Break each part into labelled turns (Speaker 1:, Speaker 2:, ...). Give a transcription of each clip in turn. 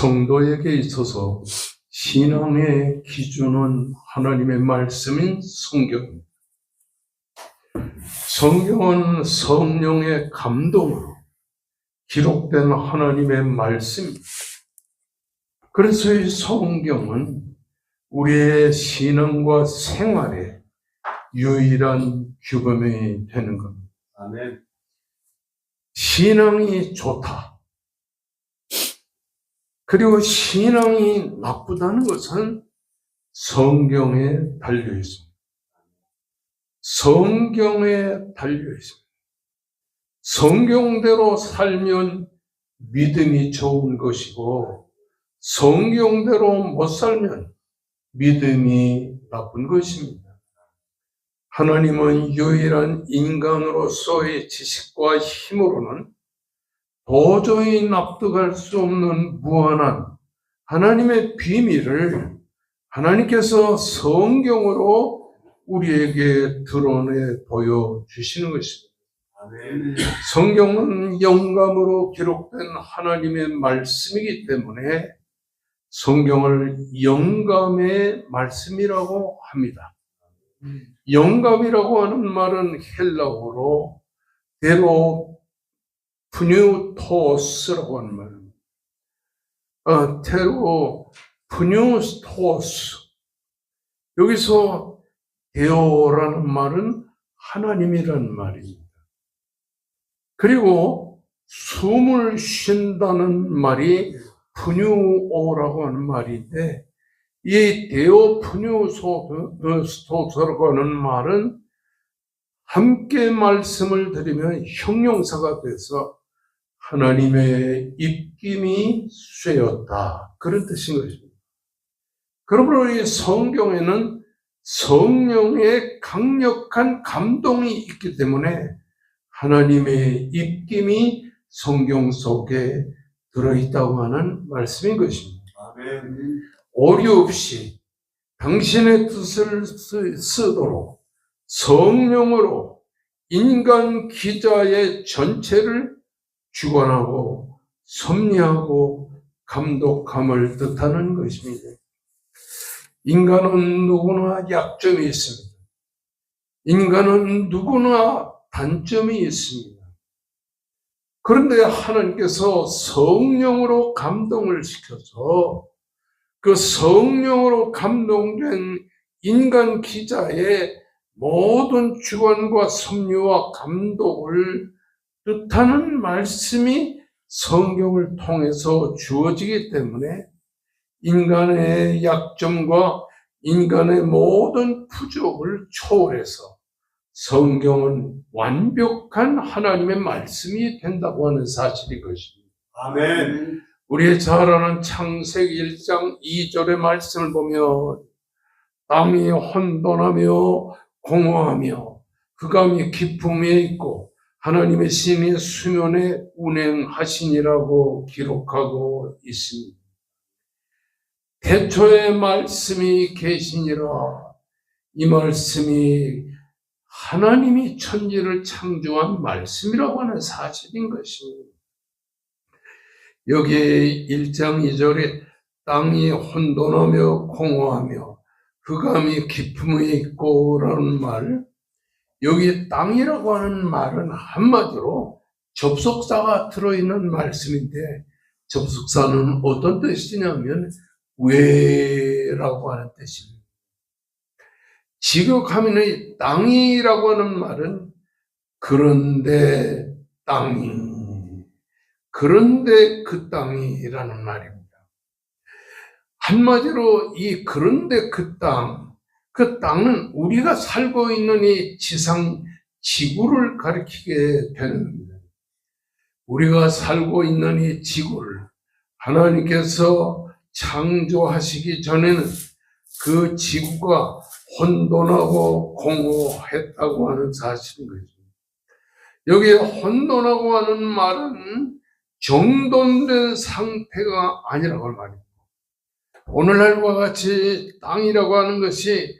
Speaker 1: 성도에게 있어서 신앙의 기준은 하나님의 말씀인 성경입니다. 성경은 성령의 감동으로 기록된 하나님의 말씀입니다. 그래서 이 성경은 우리의 신앙과 생활의 유일한 규범이 되는 겁니다.
Speaker 2: 아멘.
Speaker 1: 신앙이 좋다. 그리고 신앙이 나쁘다는 것은 성경에 달려 있습니다. 성경에 달려 있습니다. 성경대로 살면 믿음이 좋은 것이고, 성경대로 못 살면 믿음이 나쁜 것입니다. 하나님은 유일한 인간으로서의 지식과 힘으로는 도저히 납득할 수 없는 무한한 하나님의 비밀을 하나님께서 성경으로 우리에게 드러내 보여주시는 것입니다.
Speaker 2: 아멘.
Speaker 1: 성경은 영감으로 기록된 하나님의 말씀이기 때문에 성경을 영감의 말씀이라고 합니다. 영감이라고 하는 말은 헬라어로 테로프뉴토스라고 하는 말입니다. 테로프뉴토스. 여기서 데오라는 말은 하나님이라는 말입니다. 그리고 숨을 쉰다는 말이 푸뉴오라고 하는 말인데, 이 데오푸뉴토스라고 하는 말은 함께 말씀을 들으면 형용사가 돼서 하나님의 입김이 쇠였다, 그런 뜻인 것입니다. 그러므로 이 성경에는 성령의 강력한 감동이 있기 때문에 하나님의 입김이 성경 속에 들어있다고 하는 말씀인 것입니다.
Speaker 2: 아멘.
Speaker 1: 오류 없이 당신의 뜻을 쓰도록 성령으로 인간 기자의 전체를 주관하고 섭리하고 감독함을 뜻하는 것입니다. 인간은 누구나 약점이 있습니다. 인간은 누구나 단점이 있습니다. 그런데 하나님께서 성령으로 감동을 시켜서 그 성령으로 감동된 인간 기자의 모든 주관과 섭리와 감독을 뜻하는 말씀이 성경을 통해서 주어지기 때문에 인간의 약점과 인간의 모든 부족을 초월해서 성경은 완벽한 하나님의 말씀이 된다고 하는 사실인 것입니다.
Speaker 2: 아멘.
Speaker 1: 우리 잘 아는 창세기 1장 2절의 말씀을 보면 땅이 혼돈하며 공허하며 흑암이 깊음에 있고 하나님의 신이 수면에 운행하시니라고 기록하고 있습니다. 태초에 말씀이 계시니라. 이 말씀이 하나님이 천지를 창조한 말씀이라고 하는 사실인 것입니다. 여기 1장 2절에 땅이 혼돈하며 공허하며 흑암이 깊음에 있고 라는 말, 여기 땅이라고 하는 말은 한마디로 접속사가 들어있는 말씀인데, 접속사는 어떤 뜻이냐면 왜라고 하는 뜻입니다. 직역하면 땅이라고 하는 말은 그런데 땅이, 그런데 그 땅이라는 말입니다. 한마디로 이 그런데 그 땅은 우리가 살고 있는 이 지상 지구를 가리키게 되는 겁니다. 우리가 살고 있는 이 지구를 하나님께서 창조하시기 전에는 그 지구가 혼돈하고 공허했다고 하는 사실인 거죠. 여기에 혼돈하고 하는 말은 정돈된 상태가 아니라고 할 말입니다. 오늘날과 같이 땅이라고 하는 것이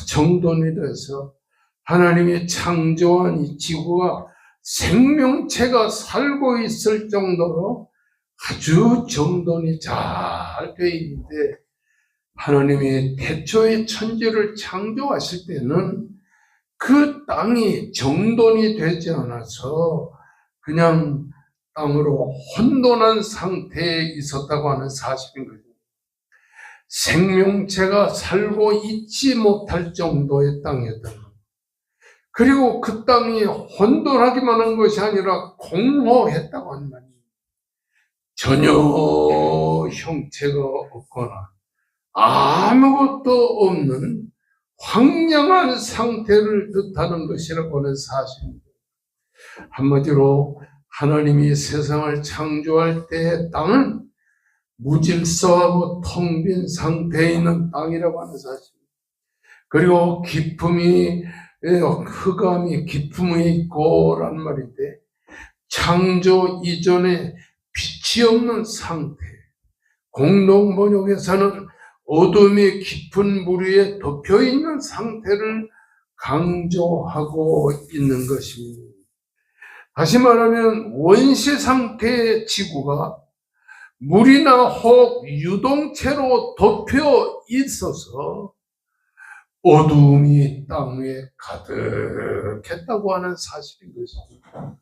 Speaker 1: 정돈이 돼서 하나님이 창조한 이 지구가 생명체가 살고 있을 정도로 아주 정돈이 잘 되어 있는데, 하나님이 태초에 천지를 창조하실 때는 그 땅이 정돈이 되지 않아서 그냥 땅으로 혼돈한 상태에 있었다고 하는 사실인 거죠. 생명체가 살고 있지 못할 정도의 땅이었다. 그리고 그 땅이 혼돈하기만 한 것이 아니라 공허했다고 하는 말이에요. 전혀 형체가 없거나 아무것도 없는 황량한 상태를 뜻하는 것이라고 하는 사실입니다. 한마디로 하나님이 세상을 창조할 때의 땅은 무질서하고 텅 빈 상태에 있는 땅이라고 하는 사실입니다. 그리고 흑암이 기품이 있고 라는 말인데, 창조 이전에 빛이 없는 상태, 공동 번역에서는 어둠이 깊은 물 위에 덮여 있는 상태를 강조하고 있는 것입니다. 다시 말하면 원시 상태의 지구가 물이나 혹 유동체로 덮여 있어서 어둠이 땅 위에 가득했다고 하는 사실인 것입니다.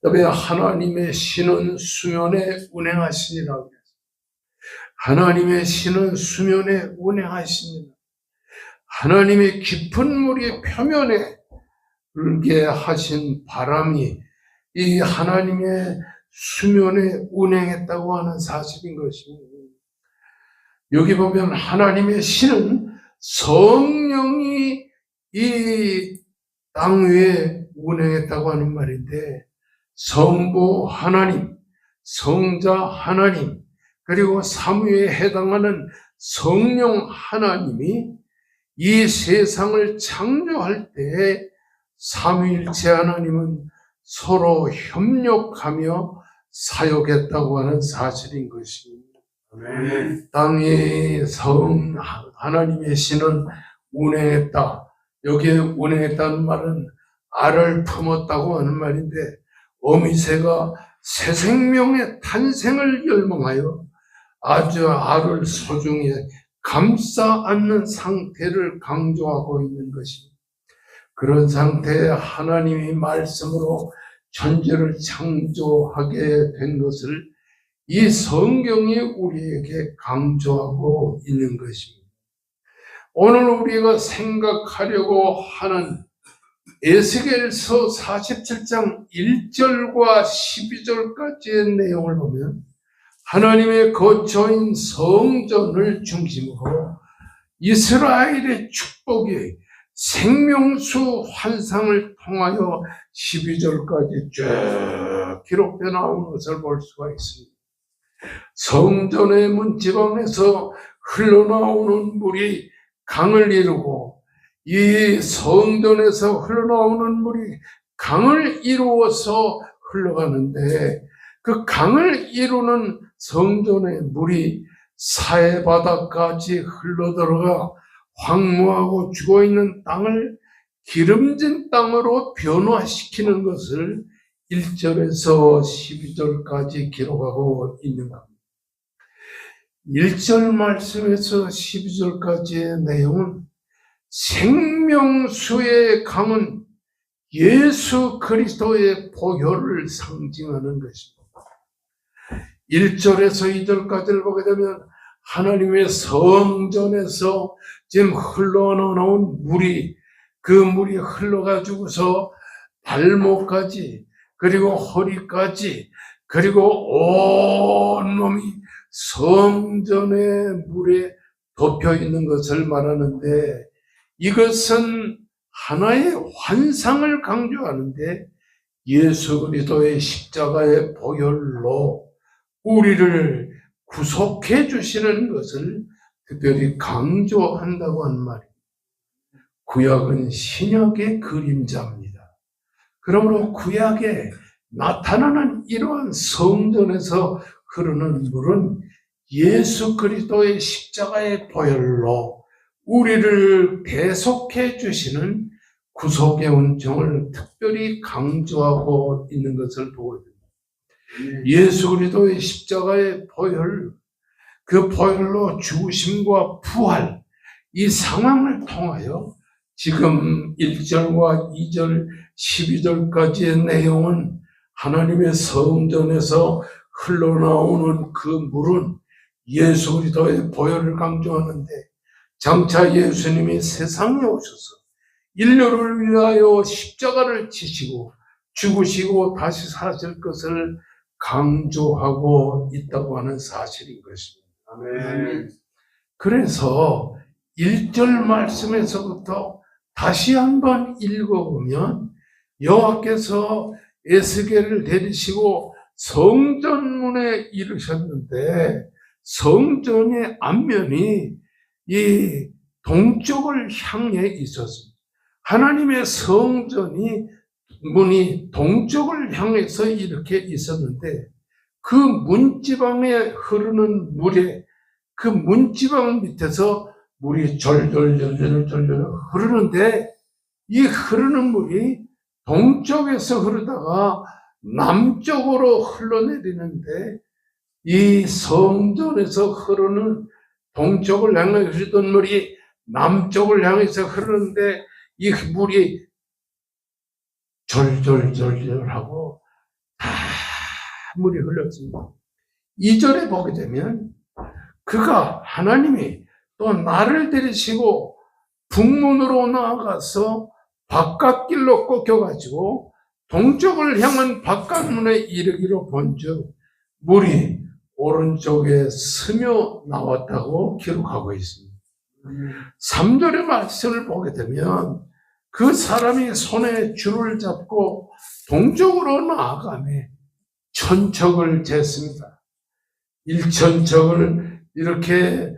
Speaker 1: 그다음에 하나님의 신은 수면에 운행하시니라. 하나님의 신은 수면에 운행하시니라. 하나님의 깊은 물이 표면에 불게 하신 바람이 이 하나님의 수면에 운행했다고 하는 사실인 것입니다. 여기 보면 하나님의 신은 성령이 이 땅 위에 운행했다고 하는 말인데, 성부 하나님, 성자 하나님, 그리고 삼위에 해당하는 성령 하나님이 이 세상을 창조할 때 삼위일체 하나님은 서로 협력하며 사역했다고 하는 사실인 것입니다.
Speaker 2: 아멘.
Speaker 1: 땅에 하나님의 신은 운행했다. 여기에 운행했다는 말은 알을 품었다고 하는 말인데, 어미새가 새 생명의 탄생을 열망하여 아주 알을 소중히 감싸 안는 상태를 강조하고 있는 것입니다. 그런 상태에 하나님이 말씀으로 천지를 창조하게 된 것을 이 성경이 우리에게 강조하고 있는 것입니다. 오늘 우리가 생각하려고 하는 에스겔서 47장 1절과 12절까지의 내용을 보면 하나님의 거처인 성전을 중심으로 이스라엘의 축복이 생명수 환상을 통하여 12절까지 쭉 기록되어 나오는 것을 볼 수가 있습니다. 성전의 문지방에서 흘러나오는 물이 강을 이루고, 이 성전에서 흘러나오는 물이 강을 이루어서 흘러가는데, 그 강을 이루는 성전의 물이 사해바다까지 흘러들어가 황무하고 죽어있는 땅을 기름진 땅으로 변화시키는 것을 1절에서 12절까지 기록하고 있는 겁니다. 1절 말씀에서 12절까지의 내용은 생명수의 강은 예수 그리스도의 보혈을 상징하는 것입니다. 1절에서 2절까지를 보게 되면 하나님의 성전에서 지금 흘러나온 물이, 그 물이 흘러가지고서 발목까지, 그리고 허리까지, 그리고 온몸이 성전의 물에 덮여 있는 것을 말하는데, 이것은 하나의 환상을 강조하는데, 예수 그리스도의 십자가의 보혈로 우리를 구속해 주시는 것을 특별히 강조한다고 하는 말입니다. 구약은 신약의 그림자입니다. 그러므로 구약에 나타나는 이러한 성전에서 흐르는 물은 예수 그리스도의 십자가의 보혈로 우리를 대속해 주시는 구속의 은총을 특별히 강조하고 있는 것을 보고 있습니다. 예수 그리스도의 십자가의 보혈, 그 보혈로 죽으심과 부활, 이 상황을 통하여 지금 1절과 2절, 12절까지의 내용은 하나님의 성전에서 흘러나오는 그 물은 예수 그리스도의 보혈을 강조하는데, 장차 예수님이 세상에 오셔서 인류를 위하여 십자가를 지시고 죽으시고 다시 사실 것을 강조하고 있다고 하는 사실인 것입니다.
Speaker 2: 아멘.
Speaker 1: 그래서 1절 말씀에서부터 다시 한번 읽어보면 여호와께서 에스겔을 데리시고 성전문에 이르셨는데, 성전의 앞면이 이 동쪽을 향해 있었습니다. 하나님의 성전이 문이 동쪽을 향해서 이렇게 있었는데, 그 문지방에 흐르는 물에, 그 문지방 밑에서 물이 절절절절절절 흐르는데, 이 흐르는 물이 동쪽에서 흐르다가 남쪽으로 흘러내리는데, 이 성전에서 흐르는 동쪽을 향해 흐르던 물이 남쪽을 향해서 흐르는데, 이 물이 절절절절하고 다 물이 흘렀습니다. 2절에 보게 되면 그가, 하나님이 또 나를 데리시고 북문으로 나아가서 바깥길로 꺾여가지고 동쪽을 향한 바깥문에 이르기로 본즉 물이 오른쪽에 스며 나왔다고 기록하고 있습니다. 3절의 말씀을 보게 되면 그 사람이 손에 줄을 잡고 동쪽으로 나아가며 천척을 쟀습니다. 1천척을 이렇게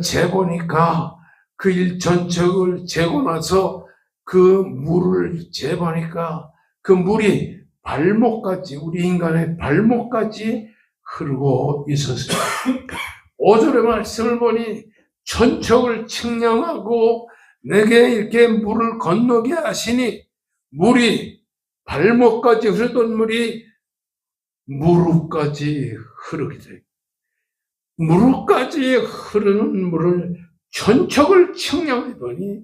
Speaker 1: 재보니까, 그 1천척을 재고 나서 그 물을 재보니까 그 물이 발목까지, 우리 인간의 발목까지 흐르고 있었습니다. 5절의 말씀을 보니 천척을 측량하고 내게 이렇게 물을 건너게 하시니, 물이 발목까지 흐르던 물이 무릎까지 흐르게 돼요. 무릎까지 흐르는 물을 천척을 측량해 보니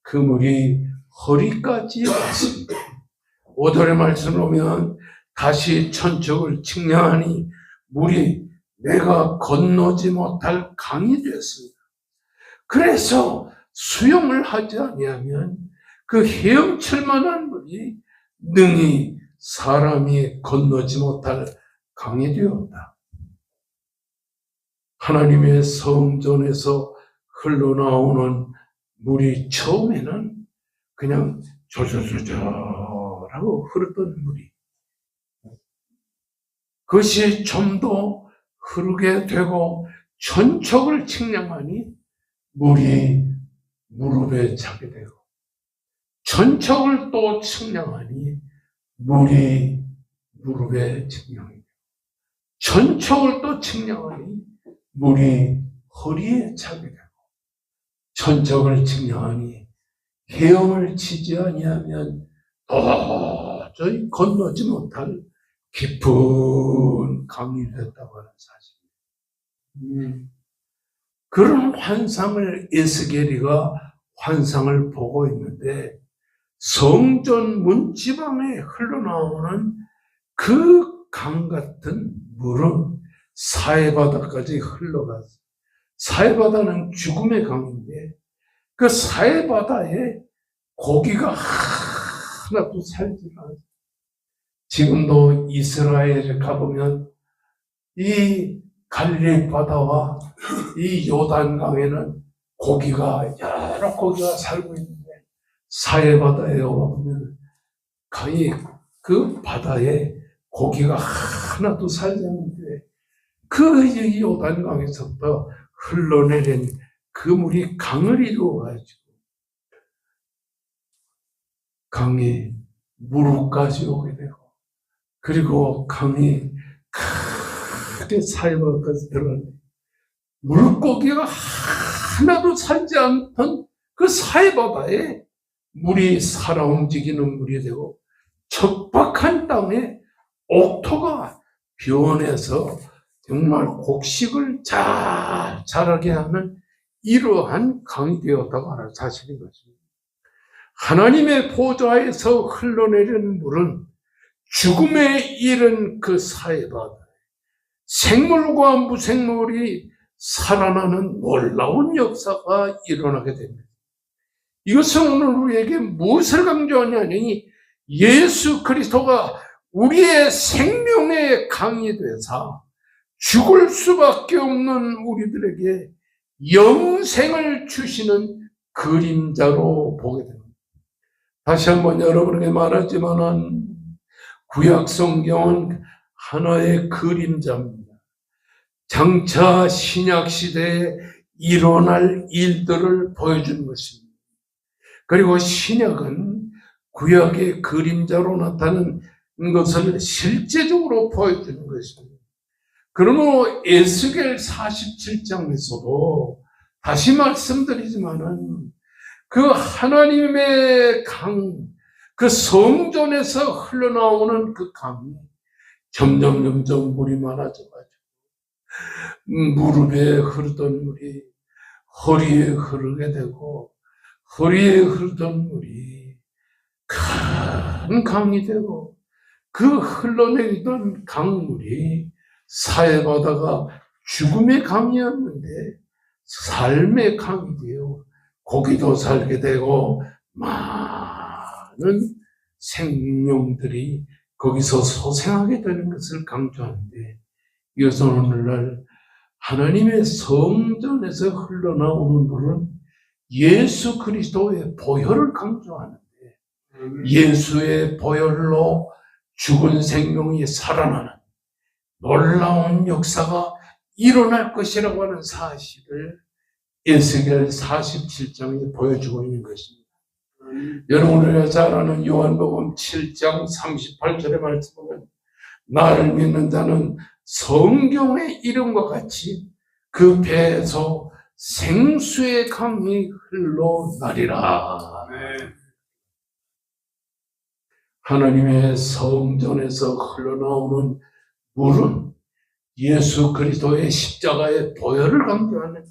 Speaker 1: 그 물이 허리까지 왔습니다. 5절의 말씀을 보면 다시 천척을 측량하니 물이 내가 건너지 못할 강이 되었습니다. 그래서 수영을 하지 아니하면 그 헤엄칠만한 물이 능히 사람이 건너지 못할 강이 되었다. 하나님의 성전에서 흘러나오는 물이 처음에는 그냥 졸졸졸졸하고 흐르던 물이, 그것이 좀 더 흐르게 되고 천척을 측량하니 물이 무릎에 차게 되고, 천척을 또 측량하니 물이 무릎에 측량이 되고, 천척을 또 측량하니 물이 허리에 차게 되고, 천척을 측량하니 헤엄을 치지 아니하면 도저히 건너지 못할 깊은 강이 됐다고 하는 사실입니다. 그런 환상을 에스겔이가 환상을 보고 있는데, 성전 문지방에 흘러나오는 그 강 같은 물은 사해바다까지 흘러갔어요. 사해바다는 죽음의 강인데, 그 사해바다에 고기가 하나도 살지 않아요. 지금도 이스라엘에 가보면 이 갈릴리 바다와 이 요단강에는 고기가, 여러 고기가 살고 있는데, 사해바다에 와보면 강이, 그 바다에 고기가 하나도 살지 않는데, 그 요단강에서부터 흘러내린 그 물이 강을 이루어가지고 강이 무릎까지 오게 되고, 그리고 강이 크게 사해바다까지 들어가는데, 물고기가 하나도 살지 않던 그 사해바다에 물이 살아 움직이는 물이 되고, 척박한 땅에 옥토가 비원해서 정말 곡식을 잘 자라게 하는 이러한 강이 되었다고 하는 사실인 것입니다. 하나님의 보좌에서 흘러내리는 물은 죽음에 이른 그 사해바다, 생물과 무생물이 살아나는 놀라운 역사가 일어나게 됩니다. 이것은 오늘 우리에게 무엇을 강조하냐니 예수 그리스도가 우리의 생명의 강이 되사 죽을 수밖에 없는 우리들에게 영생을 주시는 그림자로 보게 됩니다. 다시 한번 여러분에게 말하지만은 구약 성경은 하나의 그림자입니다. 장차 신약 시대에 일어날 일들을 보여주는 것입니다. 그리고 신약은 구약의 그림자로 나타나는 것을 실제적으로 보여주는 것입니다. 그러므로 에스겔 47장에서도 다시 말씀드리지만은 그 하나님의 강, 그 성전에서 흘러나오는 그 강이 점점 물이 많아져가지고 무릎에 흐르던 물이 허리에 흐르게 되고 허리에 흐르던 물이 큰 강이 되고 그 흘러내리던 강물이 사해바다가 죽음의 강이었는데 삶의 강이 되어 고기도 살게 되고 많은 생명들이 거기서 소생하게 되는 것을 강조하는데, 이것은 오늘날 하나님의 성전에서 흘러나오는 물은 예수 그리스도의 보혈을 강조하는데, 예수의 보혈로 죽은 생명이 살아나는 놀라운 역사가 일어날 것이라고 하는 사실을 에스겔 47장에 보여주고 있는 것입니다. 여러분 우리가 잘 아는 요한복음 7장 38절의 말씀은 나를 믿는 자는 성경의 이름과 같이 그 배에서 생수의 강이 흘러나리라. 하나님의 성전에서 흘러나오는 물은 예수 그리스도의 십자가의 보혈을 강조하는데,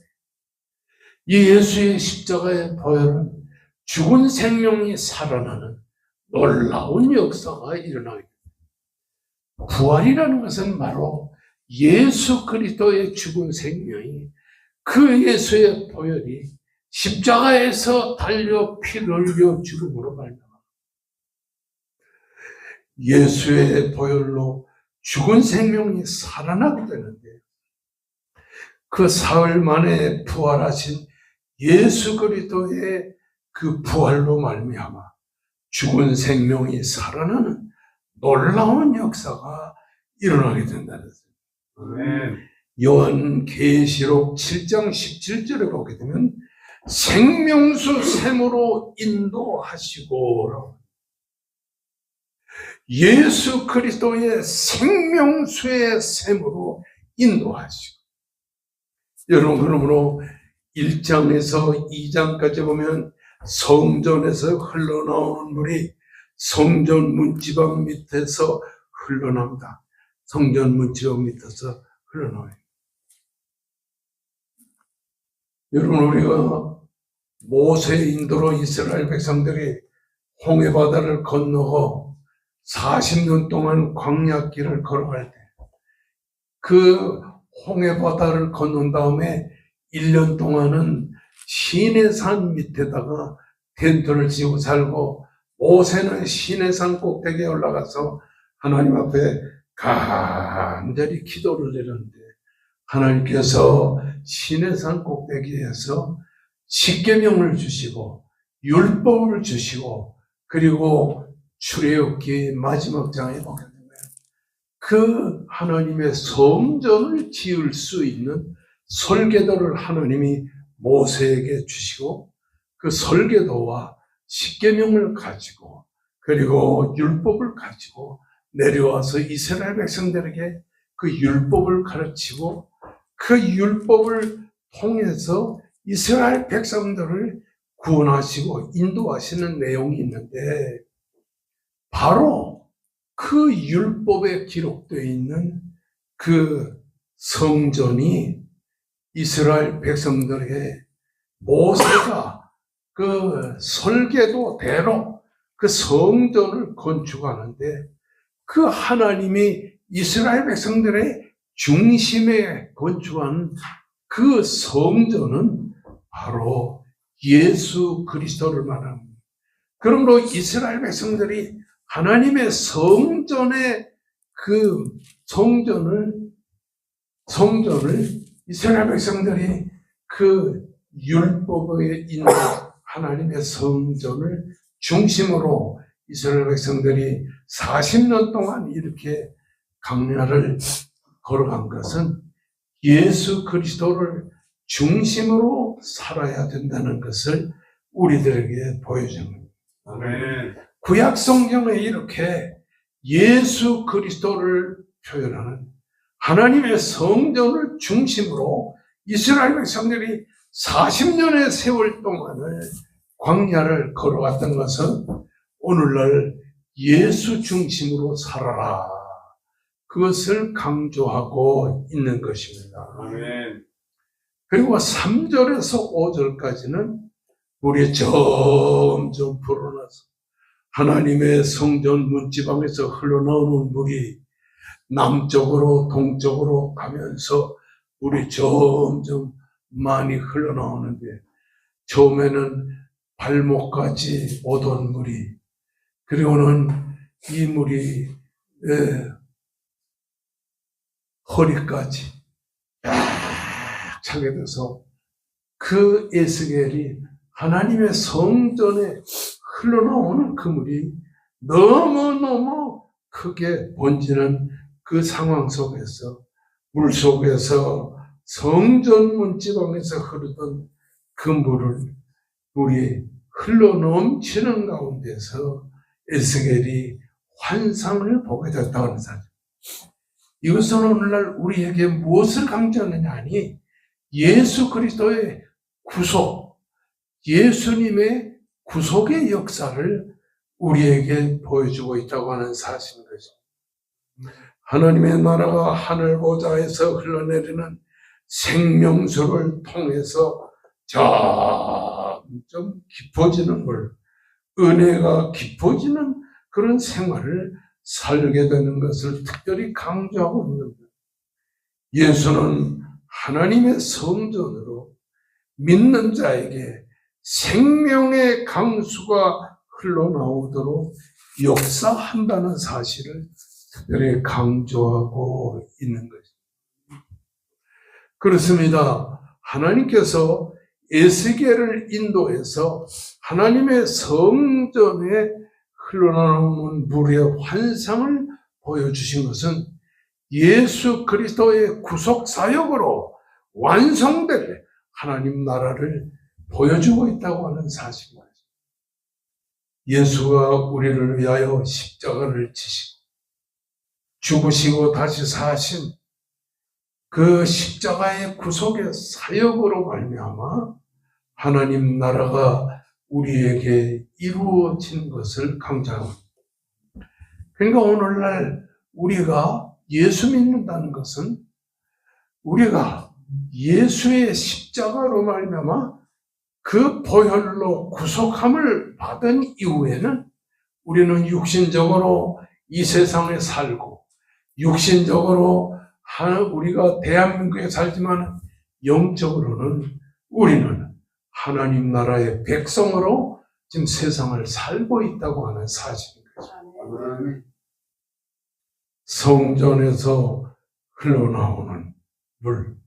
Speaker 1: 이 예수의 십자가의 보혈은 죽은 생명이 살아나는 놀라운 역사가 일어나게 됩니다. 부활이라는 것은 바로 예수 그리스도의 죽은 생명이, 그 예수의 보혈이 십자가에서 달려 피를 흘려 죽음으로 말미암아 예수의 보혈로 죽은 생명이 살아나게 되는데, 그 사흘 만에 부활하신 예수 그리스도의 그 부활로 말미암아 죽은 생명이 살아나는 놀라운 역사가 일어나게 된다는 것입니다. 요한계시록 7장 17절에 보게 되면 생명수 샘으로 인도하시고, 예수 그리스도의 생명수의 샘으로 인도하시고, 여러분 그러므로 1장에서 2장까지 보면 성전에서 흘러나오는 물이 성전 문지방 밑에서 흘러납니다. 성전 문지방 밑에서 흘러나와요. 여러분 우리가 모세의 인도로 이스라엘 백성들이 홍해바다를 건너고 40년 동안 광야길을 걸어갈 때, 그 홍해바다를 건넌 다음에 1년 동안은 시내산 밑에다가 텐트를 치고 살고, 모세는 시내산 꼭대기에 올라가서 하나님 앞에 간절히 기도를 드렸는데, 하나님께서 시내산 꼭대기에서 십계명을 주시고 율법을 주시고, 그리고 출애굽기 마지막 장에 보게 되면 그 하나님의 성전을 지을 수 있는 설계도를 하나님이 모세에게 주시고, 그 설계도와 십계명을 가지고 그리고 율법을 가지고 내려와서 이스라엘 백성들에게 그 율법을 가르치고, 그 율법을 통해서 이스라엘 백성들을 구원하시고 인도하시는 내용이 있는데, 바로 그 율법에 기록되어 있는 그 성전이 이스라엘 백성들에게 모세가 그 설계도대로 그 성전을 건축하는데 그 하나님이 이스라엘 백성들의 중심에 건축한 그 성전은 바로 예수 그리스도를 말합니다. 그러므로 이스라엘 백성들이 하나님의 성전의 그 성전을 이스라엘 백성들이 그 율법에 있는 하나님의 성전을 중심으로 이스라엘 백성들이 40년 동안 이렇게 광야를 걸어간 것은 예수 그리스도를 중심으로 살아야 된다는 것을 우리들에게 보여줍니다.
Speaker 2: 아멘.
Speaker 1: 구약 성경에 이렇게 예수 그리스도를 표현하는 하나님의 성전을 중심으로 이스라엘 백성들이 40년의 세월 동안을 광야를 걸어왔던 것은 오늘날 예수 중심으로 살아라. 그것을 강조하고 있는 것입니다.
Speaker 2: 아멘.
Speaker 1: 그리고 3절에서 5절까지는 물이 점점 불어나서 하나님의 성전 문지방에서 흘러나오는 물이 남쪽으로 동쪽으로 가면서 물이 점점 많이 흘러나오는데 처음에는 발목까지 오던 물이 그리고는 이 물이 허리까지 쫙 차게 돼서 그 에스겔이 하나님의 성전에 흘러나오는 그 물이 너무너무 크게 번지는 그 상황 속에서 물 속에서 성전 문지방에서 흐르던 그 물이 흘러넘치는 가운데서 에스겔이 환상을 보게 됐다고 하는 사실. 이것은 오늘날 우리에게 무엇을 강조하느냐 하니 예수 그리스도의 구속, 예수님의 구속의 역사를 우리에게 보여주고 있다고 하는 사실인 것입니다. 하나님의 나라가 하늘 보좌에서 흘러내리는 생명수를 통해서 점점 깊어지는 물, 은혜가 깊어지는 그런 생활을 살게 되는 것을 특별히 강조하고 있는 겁니다. 예수는 하나님의 성전으로 믿는 자에게 생명의 강수가 흘러나오도록 역사한다는 사실을 특별히 강조하고 있는 것입니다. 그렇습니다. 하나님께서 에스겔을 인도해서 하나님의 성전에 흘러나오는 물의 환상을 보여주신 것은 예수 그리스도의 구속 사역으로 완성될 하나님 나라를 보여주고 있다고 하는 사실입니다. 예수가 우리를 위하여 십자가를 지시고 죽으시고 다시 사신 그 십자가의 구속의 사역으로 말미암아 하나님 나라가 우리에게 이루어진 것을 강조합니다. 그러니까 오늘날 우리가 예수 믿는다는 것은 우리가 예수의 십자가로 말미암아 그 보혈로 구속함을 받은 이후에는 우리는 육신적으로 이 세상에 살고 육신적으로 우리가 대한민국에 살지만 영적으로는 우리는 하나님 나라의 백성으로 지금 세상을 살고 있다고 하는 사실입니다.
Speaker 2: 아멘.
Speaker 1: 성전에서 흘러나오는 물,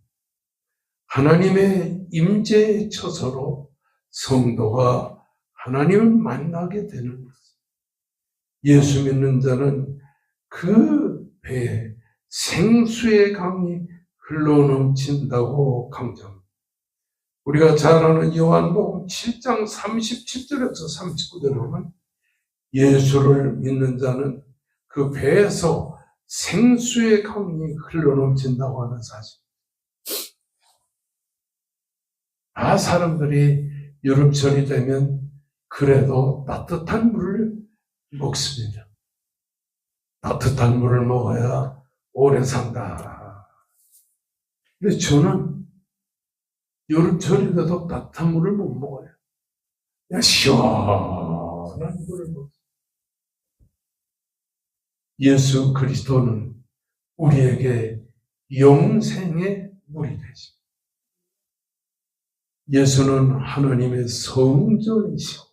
Speaker 1: 하나님의 임재의 처소로 성도가 하나님을 만나게 되는 것. 예수 믿는 자는 그 배에 생수의 강이 흘러넘친다고 강조합니다. 우리가 잘 아는 요한복음 7장 37절에서 39절에 보면 예수를 믿는 자는 그 배에서 생수의 강이 흘러넘친다고 하는 사실. 사람들이 여름철이 되면 그래도 따뜻한 물을 먹습니다. 따뜻한 물을 먹어야 오래 산다. 근데 저는 여름철이 돼도 따뜻한 물을 못 먹어요. 그냥 시원한 물을 먹어요. 예수 그리스도는 우리에게 영생의 물이 되십니다. 예수는 하나님의 성전이시고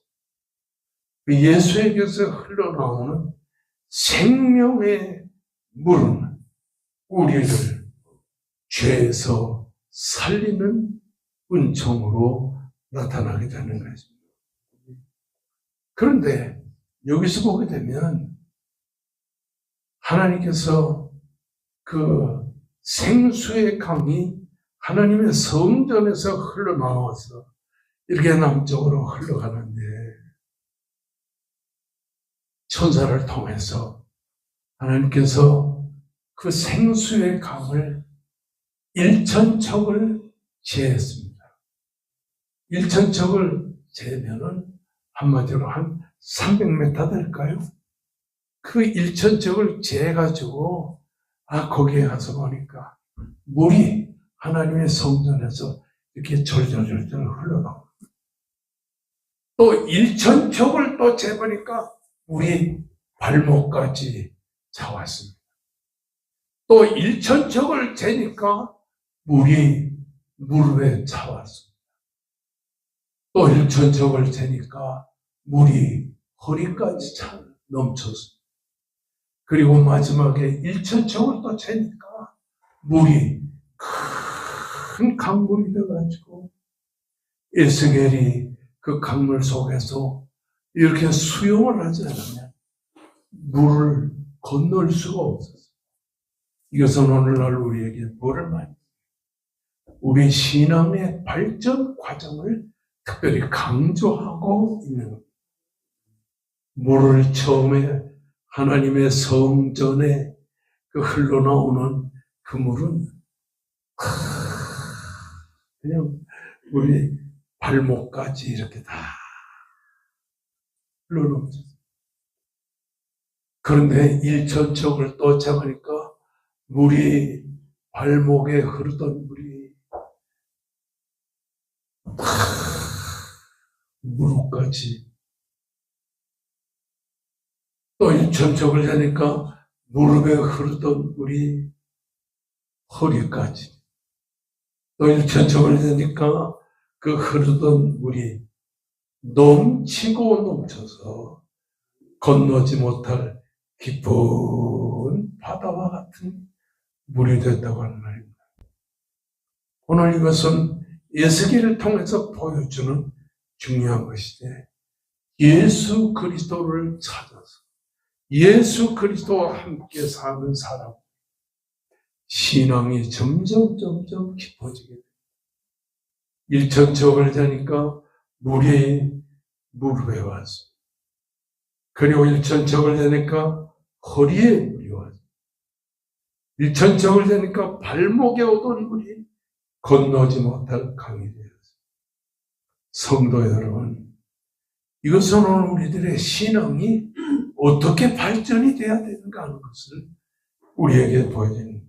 Speaker 1: 그 예수에게서 흘러나오는 생명의 물은 우리를 죄에서 살리는 은총으로 나타나게 되는 것입니다. 그런데 여기서 보게 되면 하나님께서 그 생수의 강이 하나님의 성전에서 흘러나와서 이렇게 남쪽으로 흘러가는데 천사를 통해서 하나님께서 그 생수의 강을 1,000척을 재했습니다. 1,000척을 재면은 한마디로 한 300m 될까요? 그 1,000척을 재가지고 거기에 가서 보니까 물이 하나님의 성전에서 이렇게 절절절절 흘러나옵니다. 또 1,000척을 또 재보니까 물이 발목까지 차왔습니다. 또 1,000척을 재니까 물이 무릎에 차왔습니다. 또 1,000척을 재니까 물이 허리까지 넘쳤습니다. 그리고 마지막에 1,000척을 또 재니까 물이 큰 강물이 돼가지고 에스겔이 그 강물 속에서 이렇게 수영을 하지 않으면 물을 건널 수가 없었어요. 이것은 오늘날 우리에게 뭐를 말합니까? 우리 신앙의 발전 과정을 특별히 강조하고 있는 겁니다. 물을 처음에 하나님의 성전에 그 흘러나오는 그 물은 그냥 우리 발목까지 이렇게 다 흘러넘쳤어요. 그런데 1,000척을 또 잡으니까 물이 발목에 흐르던 물이 무릎까지 또 1,000척을 하니까 무릎에 흐르던 물이 허리까지 또 1,000척을 하니까 그 흐르던 물이 넘치고 넘쳐서 건너지 못할 깊은 바다와 같은 물이 됐다고 하는 말입니다. 오늘 이것은 에스겔을 통해서 보여주는 중요한 것인데 예수 그리스도를 찾아서 예수 그리스도와 함께 사는 사람 신앙이 점점 깊어지게 됩니다. 1,000척을 자니까 물이 무릎에 왔습니다. 그리고 1,000척을 자니까 허리에 물이 왔습니다. 1,000척을 자니까 발목에 오던 물이 건너지 못할 강이 되었습니다. 성도 여러분, 이것은 오늘 우리들의 신앙이 어떻게 발전이 돼야 되는가 하는 것을 우리에게 보여줍니다.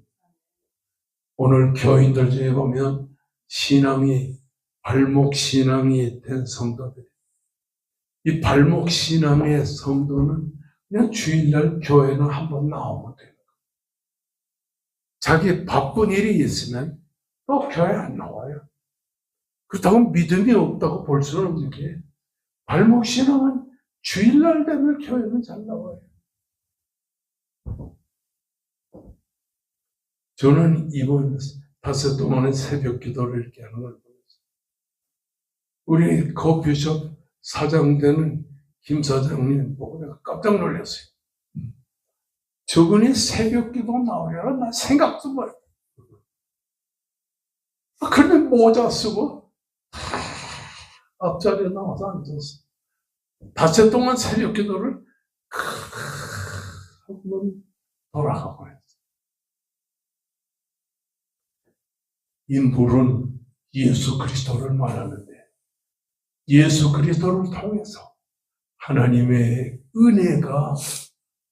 Speaker 1: 오늘 교인들 중에 보면 신앙이 발목 신앙이 된 성도들, 이 발목 신앙의 성도는 그냥 주일날 교회는 한번 나오면 돼요. 자기 바쁜 일이 있으면 또 교회 안 나와요. 그렇다고 믿음이 없다고 볼 수는 없는 게 발목 신앙은 주일날 되면 교회는 잘 나와요. 저는 이번 닷새 동안에 새벽 기도를 이렇게 하는 걸 보면서 우리 거 비숍 사장 되는 김 사장님 보고 내가 깜짝 놀랐어요. 저분이 새벽 기도 나오려나 나 생각도 못했어요. 그런데 모자 쓰고 앞자리에 나와서 앉았어. 닷새 동안 새벽 기도를 한번 돌아가고 했어. 이 물은 예수 그리스도를 말하는데 예수 그리스도를 통해서 하나님의 은혜가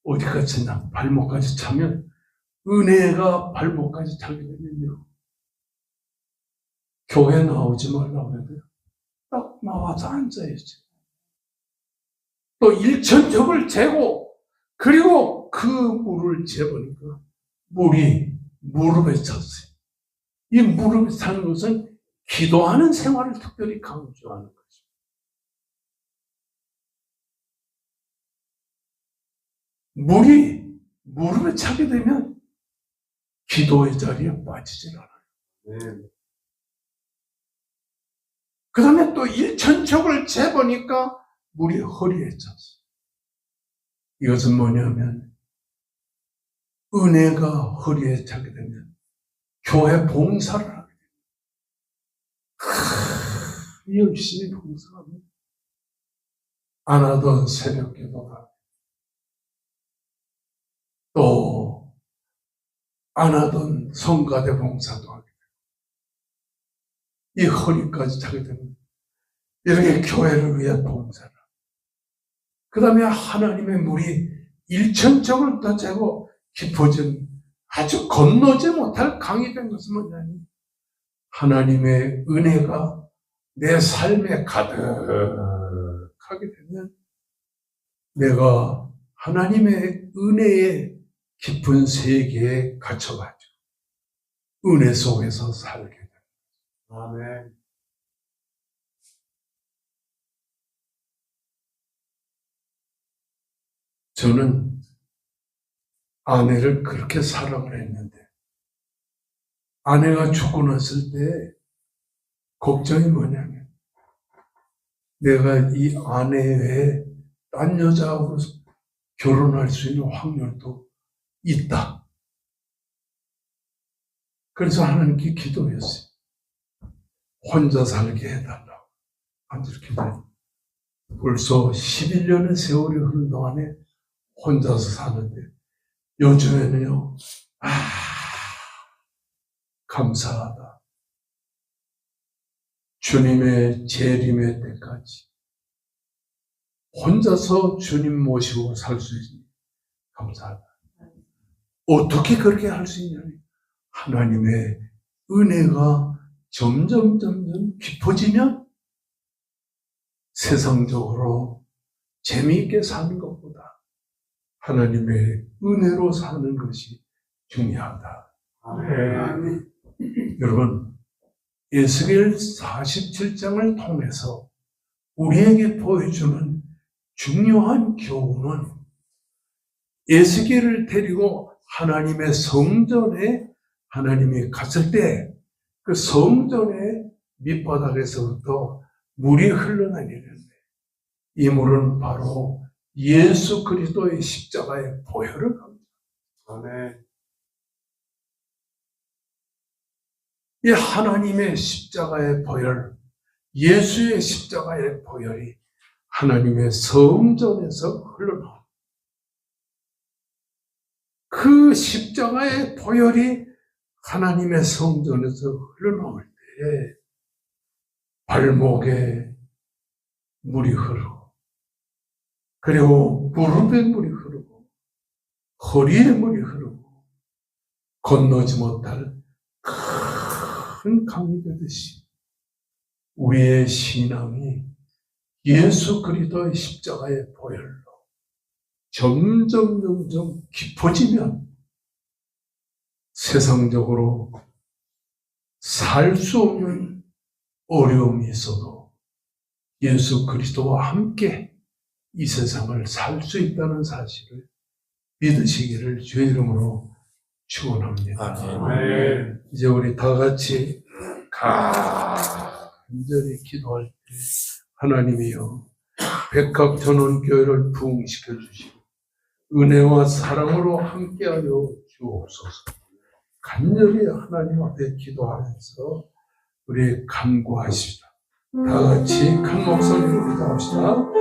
Speaker 1: 어디까지 나 발목까지 차면 은혜가 발목까지 차게 되면요 교회 나오지 말라고 해도 딱 나와서 앉아야지. 또 일천적을 재고 그리고 그 물을 재보니까 물이 무릎에 찼어요. 이 무릎에 차는 것은 기도하는 생활을 특별히 강조하는 거죠. 물이 무릎에 차게 되면 기도의 자리에 빠지질 않아요.
Speaker 2: 아멘.
Speaker 1: 그 다음에 또 일천척을 재보니까 물이 허리에 찼어요. 이것은 뭐냐면 은혜가 허리에 차게 되면 교회 봉사를 하게 됩니다. 열심히 봉사하면 안 하던 새벽 기도가 또 안 하던 성가대 봉사도 하게 됩니다. 이 허리까지 차게 되면 이렇게 교회를 위해 봉사를 합니다. 그 다음에 하나님의 물이 일천척을 떠재고 깊어진 아주 건너지 못할 강이 된 것은 뭐냐면 하나님의 은혜가 내 삶에 가득하게 되면 내가 하나님의 은혜의 깊은 세계에 갇혀가지고 은혜 속에서 살게 됩니다.
Speaker 2: 아멘.
Speaker 1: 저는 아내를 그렇게 사랑을 했는데 아내가 죽고 났을 때 걱정이 뭐냐면 내가 이 아내 외에 딴 여자하고 결혼할 수 있는 확률도 있다. 그래서 하나님께 기도했어요. 혼자 살게 해달라고. 이렇게 벌써 11년의 세월이 흐른 동안에 혼자서 사는데 요즘에는요, 감사하다. 주님의 재림의 때까지 혼자서 주님 모시고 살 수 있으니 감사하다. 어떻게 그렇게 할 수 있냐면 하나님의 은혜가 점점 깊어지면 세상적으로 재미있게 사는 것보다 하나님의 은혜로 사는 것이 중요하다.
Speaker 2: 아멘.
Speaker 1: 여러분, 에스겔 47장을 통해서 우리에게 보여주는 중요한 교훈은 에스겔을 데리고 하나님의 성전에 하나님이 갔을 때 그 성전의 밑바닥에서부터 물이 흘러다니는데 이 물은 바로 예수 그리스도의 십자가의 보혈을 합니다.
Speaker 2: 아멘.
Speaker 1: 이 하나님의 십자가의 보혈, 예수의 십자가의 보혈이 하나님의 성전에서 흘러나옵니다. 그 십자가의 보혈이 하나님의 성전에서 흘러나올 때 발목에 물이 흐르고 그리고 무릎에 물이 흐르고 허리에 물이 흐르고 건너지 못할 큰 강이 되듯이 우리의 신앙이 예수 그리스도의 십자가의 보혈로 점점 깊어지면 세상적으로 살 수 없는 어려움이 있어도 예수 그리스도와 함께 이 세상을 살 수 있다는 사실을 믿으시기를 주의 이름으로 축원합니다.
Speaker 2: 아멘.
Speaker 1: 이제 우리 다 같이 간절히 기도할 때 하나님이여 백합전원교회를 부흥시켜 주시고 은혜와 사랑으로 함께하여 주옵소서. 간절히 하나님 앞에 기도하면서 우리 간구하시다. 다 같이 큰 목소리로 기도합시다.